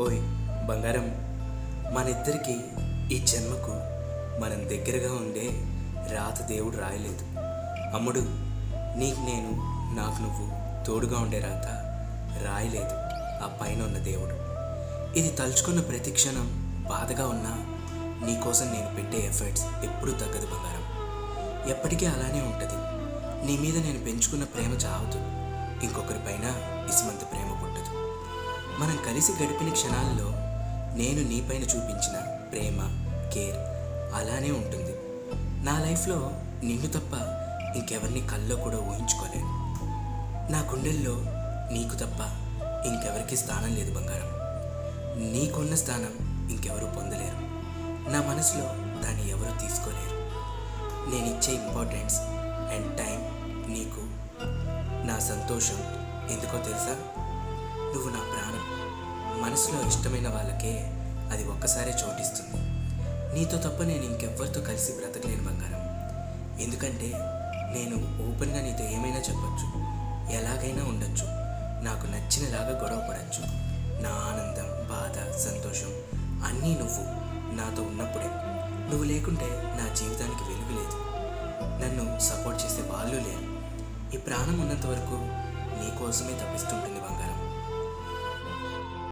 ఓయ్ బంగారం, మనిద్దరికి ఈ జన్మకు మనం దగ్గరగా ఉండే రాత దేవుడు రాయలేదు. అమ్ముడు, నీకు నేను, నాకు నువ్వు తోడుగా ఉండే రాత రాయలేదు ఆ పైన ఉన్న దేవుడు. ఇది తలుచుకున్న ప్రతి క్షణం బాధగా ఉన్నా నీకోసం నేను పెట్టే ఎఫర్ట్స్ ఎప్పుడూ తగ్గదు బంగారం. ఎప్పటికీ అలానే ఉంటుంది. నీ మీద నేను పెంచుకున్న ప్రేమ చావదు, ఇంకొకరి పైన ఇసుమంత ప్రేమ పుట్టదు. మనం కలిసి గడిపిన క్షణాల్లో నేను నీపైన చూపించిన ప్రేమ, కేర్ అలానే ఉంటుంది. నా లైఫ్లో నిన్ను తప్ప ఇంకెవరిని కల్లో కూడా ఊహించుకోలేను. నా గుండెల్లో నీకు తప్ప ఇంకెవరికి స్థానం లేదు బంగారం. నీకున్న స్థానం ఇంకెవరూ పొందలేరు. నా మనసులో దాన్ని ఎవరు తీసుకోలేరు. నేనిచ్చే ఇంపార్టెన్స్ అండ్ టైం నీకు నా సంతోషం ఎందుకో తెలుసా? నువ్వు నా ప్రాణం. మనసులో ఇష్టమైన వాళ్ళకే అది ఒక్కసారే చోటిస్తుంది. నీతో తప్ప నేను ఇంకెవ్వరితో కలిసి బ్రతకలేను బంగారం. ఎందుకంటే నేను ఓపెన్గా నీతో ఏమైనా చెప్పచ్చు, ఎలాగైనా ఉండొచ్చు, నాకు నచ్చినలాగా గొడవ పడచ్చు. నా ఆనందం, బాధ, సంతోషం అన్నీ నువ్వు నాతో ఉన్నప్పుడే. నువ్వు లేకుంటే నా జీవితానికి వెలుగు లేదు. నన్ను సపోర్ట్ చేసే వాళ్ళు లేరు. ఈ ప్రాణం ఉన్నంత వరకు నీ కోసమే తప్పిస్తుంటుంది బంగారం.